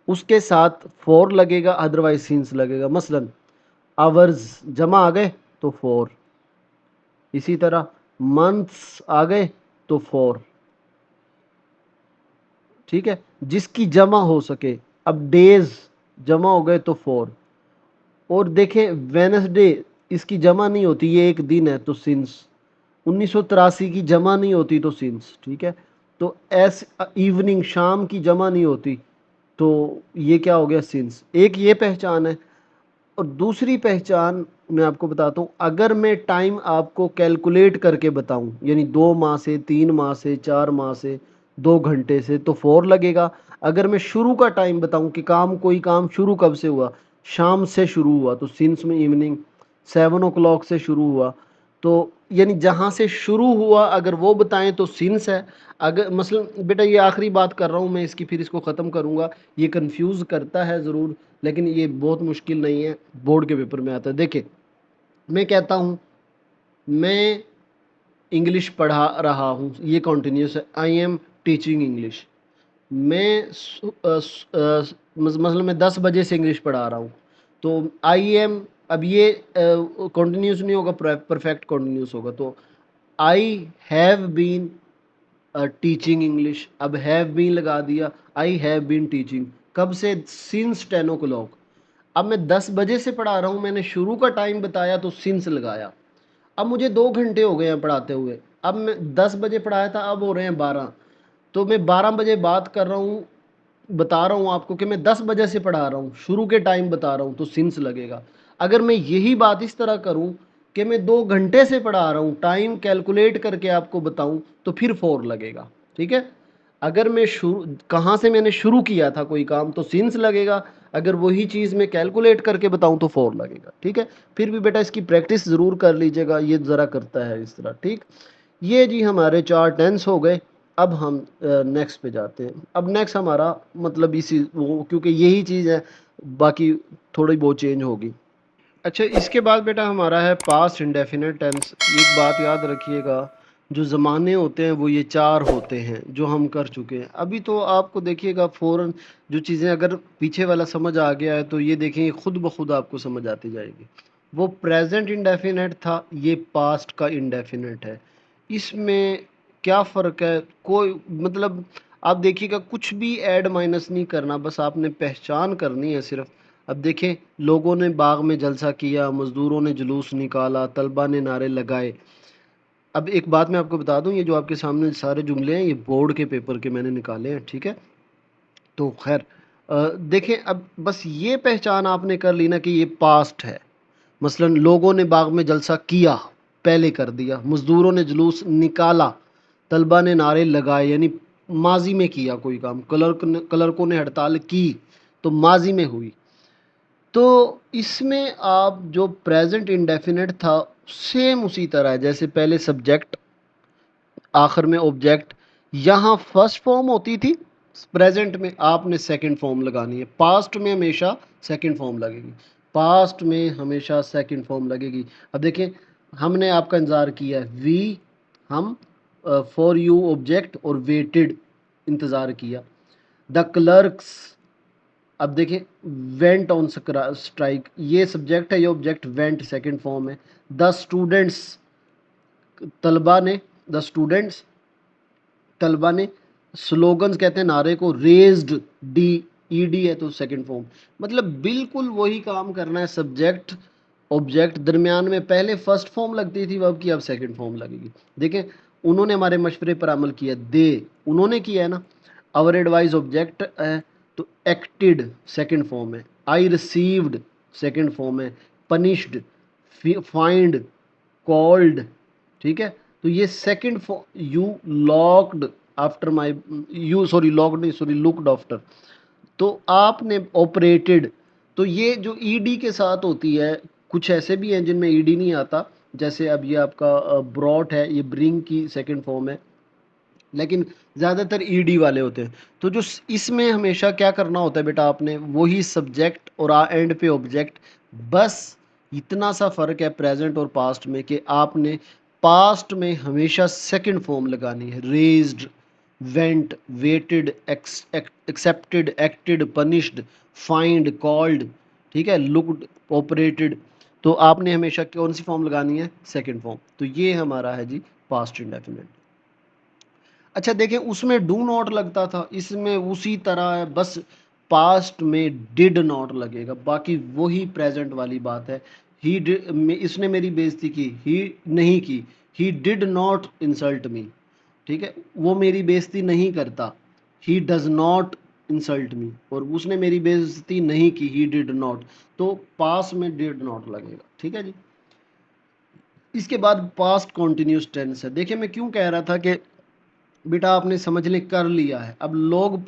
उसके साथ फॉर लगेगा, अदरवाइज सिंस लगेगा। मसलन आवर्स जमा आ गए तो फॉर, इसी तरह मंथ्स आ गए तो फॉर। ठीक है, जिसकी जमा हो सके। अब डेज जमा हो गए तो फॉर। और देखें वेनसडे, इसकी जमा नहीं होती, ये एक दिन है तो सिंस। 1983 की जमा नहीं होती तो सिंस। ठीक है, तो एस इवनिंग शाम की जमा नहीं होती तो ये क्या हो गया, सिंस। एक ये पहचान है। और दूसरी पहचान मैं आपको बताता हूँ, अगर मैं टाइम आपको कैलकुलेट करके बताऊं, यानी 2 माह से, 3 माह से, 4 माह से, 2 घंटे से, तो फॉर लगेगा। अगर मैं शुरू का टाइम बताऊं कि कोई काम शुरू कब से हुआ, शाम से शुरू हुआ, तो सिंस में इवनिंग 7 o'clock से शुरू हुआ, तो यानी जहाँ से शुरू हुआ अगर वो बताएं तो सिंस है। अगर मसलन बेटा ये आखिरी बात कर रहा हूँ मैं इसकी, फिर इसको ख़त्म करूँगा। ये कंफ्यूज करता है ज़रूर, लेकिन ये बहुत मुश्किल नहीं है, बोर्ड के पेपर में आता है। देखिए, मैं कहता हूँ मैं इंग्लिश पढ़ा रहा हूँ, ये कॉन्टिन्यूस है, आई एम टीचिंग इंग्लिश। मैं मतलब मैं 10 बजे से इंग्लिश पढ़ा रहा हूँ, तो आई एम, अब ये कॉन्टिन्यूस नहीं होगा, परफेक्ट कॉन्टिन्यूस होगा। तो I have been teaching English, अब हैव बीन लगा दिया, आई हैव बीन टीचिंग कब से, सिंस 10 o'clock। अब मैं 10 बजे से पढ़ा रहा हूँ, मैंने शुरू का टाइम बताया तो सिंस लगाया। अब मुझे 2 घंटे हो गए हैं पढ़ाते हुए, अब मैं 10 बजे पढ़ाया था, अब हो रहे हैं 12, तो मैं 12 बजे बात कर रहा हूँ, बता रहा हूँ आपको कि मैं 10 बजे से पढ़ा रहा हूँ, शुरू के टाइम बता रहा हूँ, तो सिंस लगेगा। अगर मैं यही बात इस तरह करूँ कि मैं 2 घंटे से पढ़ा रहा हूँ, टाइम कैलकुलेट करके आपको बताऊँ, तो फिर फॉर लगेगा। ठीक है, अगर मैं शुरू कहाँ से मैंने शुरू किया था कोई काम तो सिंस लगेगा, अगर वही चीज़ मैं कैलकुलेट करके बताऊँ तो फॉर लगेगा। ठीक है, फिर भी बेटा इसकी प्रैक्टिस ज़रूर कर लीजिएगा, ये ज़रा करता है इस तरह। ठीक, ये जी हमारे 4 टेंस हो गए। अब हम नेक्स्ट पे जाते हैं। अब नेक्स्ट हमारा मतलब इसी वो, क्योंकि यही चीज़ है, बाकी थोड़ी बहुत चेंज होगी। अच्छा, इसके बाद बेटा हमारा है पास्ट इंडेफिनिट टेंस। एक बात याद रखिएगा, जो ज़माने होते हैं वो ये 4 होते हैं जो हम कर चुके हैं। अभी तो आपको देखिएगा फ़ौरन जो चीज़ें अगर पीछे वाला समझ आ गया है तो ये देखेंगे खुद ब खुद आपको समझ आती जाएगी। वो प्रेजेंट इंडेफिनिट था, ये पास्ट का इंडेफिनिट है। इसमें क्या फ़र्क है, कोई मतलब आप देखिएगा कुछ भी ऐड माइनस नहीं करना, बस आपने पहचान करनी है सिर्फ। अब देखें, लोगों ने बाग में जलसा किया, मजदूरों ने जुलूस निकाला, तलबा ने नारे लगाए। अब एक बात मैं आपको बता दूं, ये जो आपके सामने सारे जुमले हैं ये बोर्ड के पेपर के मैंने निकाले हैं। ठीक है, तो खैर देखें, अब बस ये पहचान आपने कर ली ना कि ये पास्ट है। मसलन लोगों ने बाग में जलसा किया, पहले कर दिया। मजदूरों ने जुलूस निकाला, तलबा ने नारे लगाए, यानी माजी में किया कोई काम। क्लर्कों ने हड़ताल की तो माजी में हुई। तो इसमें आप जो प्रेजेंट इंडेफिनिट था सेम उसी तरह है, जैसे पहले सब्जेक्ट आखिर में ऑब्जेक्ट, यहाँ फर्स्ट फॉर्म होती थी, प्रेजेंट में आपने सेकंड फॉर्म लगानी है, पास्ट में हमेशा सेकंड फॉर्म लगेगी, पास्ट में हमेशा सेकंड फॉर्म लगेगी। अब देखें, हमने आपका इंतज़ार किया है, वी हम फॉर यू ऑब्जेक्ट और वेटेड इंतज़ार किया। द क्लर्क्स, अब देखें वेंट ऑन स्ट्राइक, ये सब्जेक्ट है, ये ऑब्जेक्ट वेंट सेकंड फॉर्म है। द स्टूडेंट्स, तलबा ने, द स्टूडेंट्स तलबा ने, स्लोगन्स कहते हैं नारे को, रेज्ड डी ईडी है तो सेकंड फॉर्म। मतलब बिल्कुल वही काम करना है, सब्जेक्ट ऑब्जेक्ट, दरमियान में पहले फर्स्ट फॉर्म लगती थी वर्ब की, अब सेकंड फॉर्म लगेगी। देखें, उन्होंने हमारे मशवरे पर अमल किया, दे उन्होंने किया है ना। आवर एडवाइस ऑब्जेक्ट है तो एक्टेड सेकंड फॉर्म है। आई रिसीव्ड सेकंड फॉर्म है। पनिश्ड, फाइंड, कॉल्ड, ठीक है। तो ये second you locked after my, you sorry locked नहीं, सॉरी लुक्ड आफ्टर, तो आपने ऑपरेटेड, तो ये जो ईडी के साथ होती है, कुछ ऐसे भी हैं जिनमें ईडी नहीं आता, जैसे अब ये आपका ब्रॉट है, ये ब्रिंग की सेकंड फॉर्म है, लेकिन ज़्यादातर ईडी वाले होते हैं। तो जो इसमें हमेशा क्या करना होता है बेटा, आपने वही सब्जेक्ट और एंड पे ऑब्जेक्ट, बस इतना सा फ़र्क है प्रेजेंट और पास्ट में कि आपने पास्ट में हमेशा सेकंड फॉर्म लगानी है, raised, went, waited, accepted, acted, punished, find, called, ठीक है, लुक्ड, ऑपरेटेड। तो आपने हमेशा कौन सी फॉर्म लगानी है, सेकंड फॉर्म। तो ये हमारा है जी पास्ट इंडेफिनिट। अच्छा देखें, उसमें डू नॉट लगता था, इसमें उसी तरह है, बस पास्ट में डिड नॉट लगेगा, बाकी वही प्रेजेंट वाली बात है। ही इसने मेरी बेइज्जती की, ही नहीं की, he did not insult me, ठीक है, वो मेरी बेइज्जती नहीं करता, ही डज नॉट इंसल्ट मी, और उसने मेरी बेइज्जती नहीं की, ही डिड नॉट, तो पास में डिड नॉट लगेगा, ठीक है जी। इसके बाद पास्ट कॉन्टिन्यूस टेंस है। देखिए मैं क्यों कह रहा था कि बेटा आपने समझ ले कर लिया है, अब लोग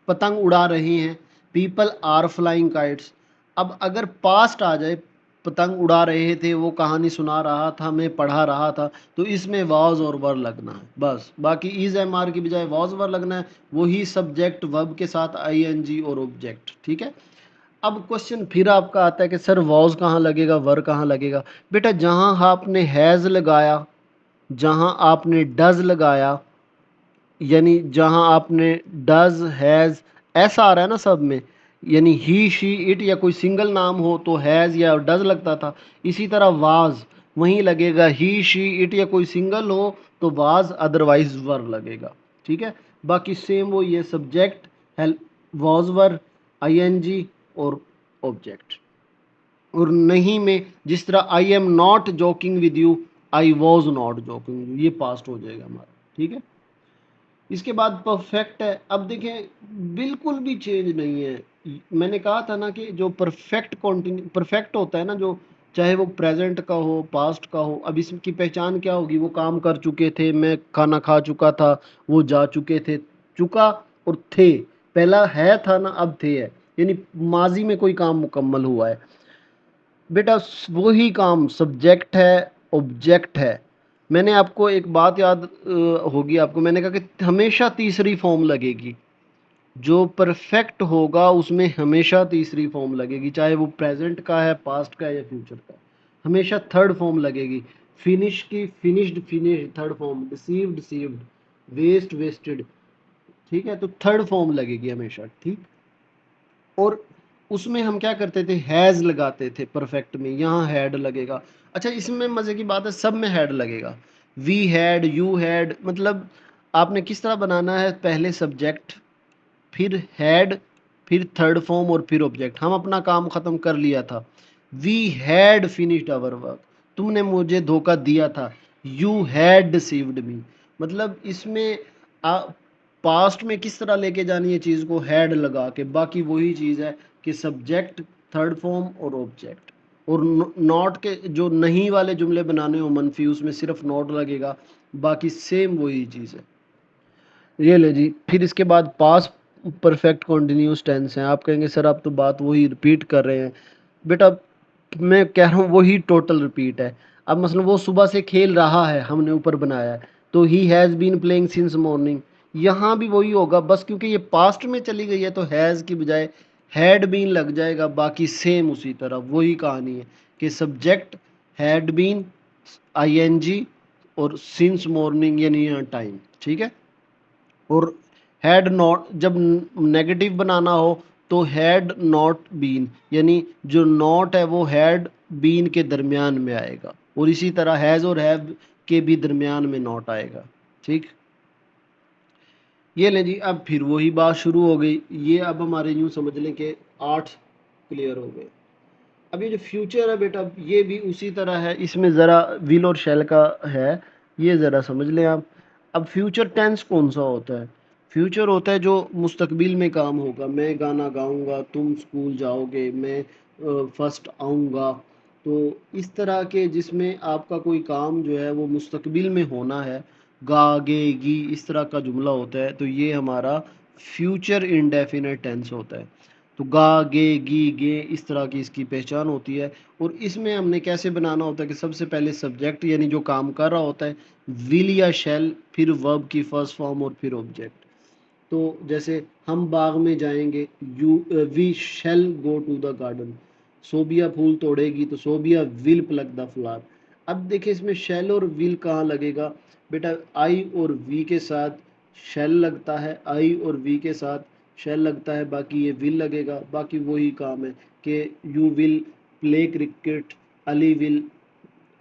पतंग उड़ा रहे हैं, पीपल आर फ्लाइंग काइट्स। अब अगर पास्ट आ जाए, पतंग उड़ा रहे थे, वो कहानी सुना रहा था, मैं पढ़ा रहा था, तो इसमें वाज और वर लगना है बस, बाकी इज एम आर की बजाय वाज वर लगना है, वही सब्जेक्ट वर्ब के साथ आईएनजी और ऑब्जेक्ट, ठीक है। अब क्वेश्चन फिर आपका आता है कि सर वाज कहाँ लगेगा, वर कहाँ लगेगा। बेटा जहाँ आपने हैज़ लगाया, जहाँ आपने डज लगाया, यानी जहां आपने डज हैज़ ऐसा आ रहा है ना सब में, यानी ही शी इट या कोई सिंगल नाम हो तो हैज़ या डज लगता था, इसी तरह वाज वहीं लगेगा, ही शी इट या कोई सिंगल हो तो वाज, अदरवाइज वर लगेगा, ठीक है। बाकी सेम वो ये subject help, was were, ING और ऑब्जेक्ट। और नहीं में जिस तरह I am not joking with you, I was not joking with you, ये पास्ट हो जाएगा हमारा, ठीक है। इसके बाद परफेक्ट है। अब देखें बिल्कुल भी चेंज नहीं है, मैंने कहा था ना कि जो परफेक्ट कॉन्टिन्यू परफेक्ट होता है ना, जो चाहे वो प्रेजेंट का हो पास्ट का हो, अब इसकी पहचान क्या होगी, वो काम कर चुके थे, मैं खाना खा चुका था, वो जा चुके थे, चुका और थे, पहला है था ना, अब थे है, यानी माजी में कोई काम मुकम्मल हुआ है। बेटा वही काम सब्जेक्ट है, ऑब्जेक्ट है। मैंने आपको एक बात याद होगी आपको, मैंने कहा कि हमेशा तीसरी फॉर्म लगेगी, जो परफेक्ट होगा उसमें हमेशा तीसरी फॉर्म लगेगी, चाहे वो प्रेजेंट का है, पास्ट का है या फ्यूचर का है, हमेशा थर्ड फॉर्म लगेगी। फिनिश की finished, finish third form, deceived deceived, waste wasted, ठीक है, तो थर्ड फॉर्म लगेगी हमेशा, ठीक। और उसमें हम क्या करते थे, हैज़ लगाते थे परफेक्ट में, यहाँ हैड लगेगा। अच्छा इसमें मज़े की बात है, सब में हैड लगेगा, वी हैड, यू हैड, मतलब आपने किस तरह बनाना है, पहले सब्जेक्ट, फिर हैड, फिर थर्ड फॉर्म और फिर ऑब्जेक्ट। हम अपना काम ख़त्म कर लिया था, we had finished our work, तुमने मुझे धोखा दिया था, यू हैड डिसीव्ड मी। मतलब इसमें पास्ट में किस तरह लेके जानी है चीज़ को, हैड लगा के, बाकी वही चीज़ है कि सब्जेक्ट, थर्ड फॉर्म और ऑब्जेक्ट। और नॉट के जो नहीं वाले जुमले बनाने हो मनफी, उसमें सिर्फ नॉट लगेगा, बाकी सेम वही चीज़ है। ये ले जी, फिर इसके बाद पास परफेक्ट कॉन्टिन्यूस टेंस है। आप कहेंगे सर आप तो बात वही रिपीट कर रहे हैं, बेटा मैं कह रहा हूँ वही टोटल रिपीट है। अब मसलन वो सुबह से खेल रहा है, हमने ऊपर बनाया है, तो he has been playing since morning. यहाँ भी वही होगा, बस क्योंकि ये पास्ट में चली गई है तो हैज़ की बजाय हैड बीन लग जाएगा। बाकी सेम उसी तरह वही कहानी है कि सब्जेक्ट हैड बीन आईएनजी और सिंस मॉर्निंग यानी टाइम। ठीक है। और हैड नॉट जब नेगेटिव बनाना हो तो हैड नॉट बीन, यानी जो नॉट है वो हैड बीन के दरमियान में आएगा, और इसी तरह हैज़ और हैव के भी दरमियान में नॉट आएगा। ठीक। ये लें जी, अब फिर वही बात शुरू हो गई। ये अब हमारे यूँ समझ लें कि 8 क्लियर हो गए। अब ये जो फ्यूचर है बेटा ये भी उसी तरह है, इसमें ज़रा विल और शैल का है, ये ज़रा समझ लें आप। अब फ्यूचर टेंस कौन सा होता है? फ्यूचर होता है जो मुस्तकबिल में काम होगा। मैं गाना गाऊंगा, तुम स्कूल जाओगे, मैं फर्स्ट आऊंगा। तो इस तरह के जिसमें आपका कोई काम जो है वो मुस्तकबिल में होना है, गा गे गी इस तरह का जुमला होता है, तो ये हमारा फ्यूचर इंडेफिनिट टेंस होता है। तो गा गे गी गे इस तरह की इसकी पहचान होती है। और इसमें हमने कैसे बनाना होता है कि सबसे पहले सब्जेक्ट यानी जो काम कर रहा होता है विल या शैल, फिर वर्ब की फर्स्ट फॉर्म और फिर ऑब्जेक्ट। तो जैसे हम बाग में जाएंगे, you we shall go to the garden. Sobia फूल तोड़ेगी तो Sobia will pluck the flower. अब देखिए इसमें शैल और विल कहाँ लगेगा? बेटा आई और वी के साथ शैल लगता है, आई और वी के साथ शैल लगता है, बाकी ये विल लगेगा। बाकी वही काम है कि you will play cricket, Ali will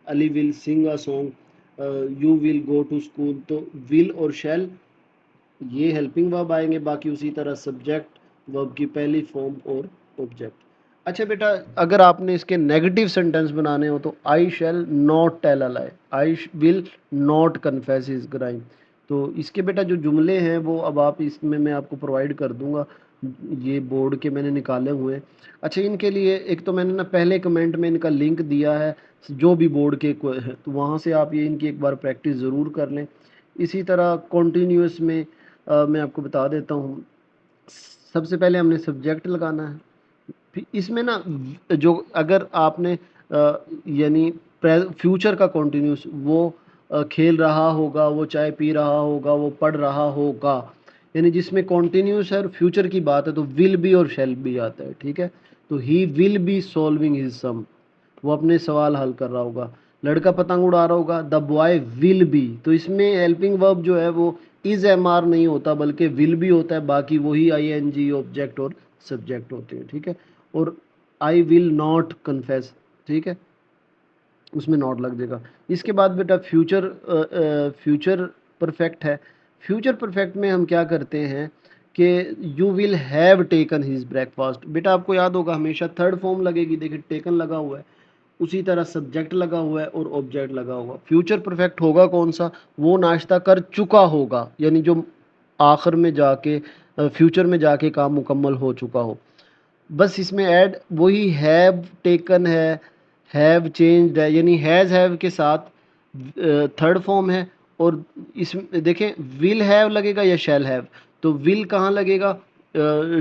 Ali will sing a song, you will go to school. तो विल और शैल ये हेल्पिंग वर्ब आएंगे, बाकी उसी तरह सब्जेक्ट वर्ब की पहली फॉर्म और ऑब्जेक्ट। अच्छा बेटा अगर आपने इसके नेगेटिव सेंटेंस बनाने हो तो I shall not tell a lie, I will not confess his crime. तो इसके बेटा जो जुमले हैं वो अब आप इसमें मैं आपको प्रोवाइड कर दूंगा, ये बोर्ड के मैंने निकाले हुए हैं। अच्छा इनके लिए एक तो मैंने ना पहले कमेंट में इनका लिंक दिया है, जो भी बोर्ड के है तो वहाँ से आप ये इनकी एक बार प्रैक्टिस ज़रूर कर लें। इसी तरह कॉन्टीन्यूस में मैं आपको बता देता हूँ। सबसे पहले हमने सब्जेक्ट लगाना है, फिर इसमें ना जो अगर आपने यानी फ्यूचर का कॉन्टिन्यूस वो खेल रहा होगा, वो चाय पी रहा होगा, वो पढ़ रहा होगा, यानी जिसमें कॉन्टिन्यूस है और फ्यूचर की बात है तो विल बी और शैल बी आता है। ठीक है। तो he will be solving his sum, वो अपने सवाल हल कर रहा होगा। लड़का पतंग उड़ा रहा होगा, द बॉय विल बी। तो इसमें हेल्पिंग वर्ब जो है वो इज एम आर नहीं होता बल्कि विल बी होता है, बाकी वही आई एन जी ऑब्जेक्ट और सब्जेक्ट होते हैं। ठीक है। और आई विल नॉट कन्फेस, ठीक है, उसमें नॉट लग जाएगा। इसके बाद बेटा फ्यूचर फ्यूचर परफेक्ट है। फ्यूचर परफेक्ट में हम क्या करते हैं कि you will have taken his breakfast. बेटा आपको याद होगा हमेशा थर्ड फॉर्म लगेगी, देखिए टेकन लगा हुआ है, उसी तरह सब्जेक्ट लगा हुआ है और ऑब्जेक्ट लगा हुआ। फ्यूचर परफेक्ट होगा कौन सा? वो नाश्ता कर चुका होगा, यानी जो आखिर में जाके फ्यूचर में जाके काम मुकम्मल हो चुका हो। बस इसमें ऐड वही हैव टेकन है, हैव चेंज्ड है, यानी हैज़ हैव के साथ थर्ड फॉर्म है। और इसमें देखें विल हैव लगेगा या शैल हैव, तो विल कहाँ लगेगा?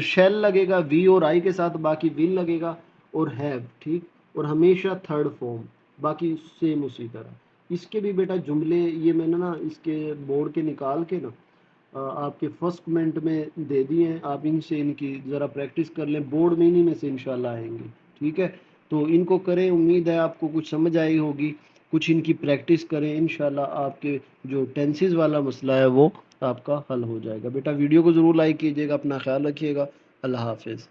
शैल लगेगा वी और आई के साथ, बाकी विल लगेगा और हैव। ठीक। और हमेशा थर्ड फॉर्म, बाकी सेम उसी तरह। इसके भी बेटा जुमले ये मैंने ना इसके बोर्ड के निकाल के ना आपके फर्स्ट कमेंट में दे दिए हैं, आप इनसे इनकी ज़रा प्रैक्टिस कर लें, बोर्ड में इन्हीं में से इंशाल्लाह आएंगे। ठीक है। तो इनको करें, उम्मीद है आपको कुछ समझ आई होगी, कुछ इनकी प्रैक्टिस करें, इंशाल्लाह आपके जो टेंसेस वाला मसला है वो आपका हल हो जाएगा। बेटा वीडियो को ज़रूर लाइक कीजिएगा, अपना ख्याल रखिएगा। अल्लाह हाफिज़।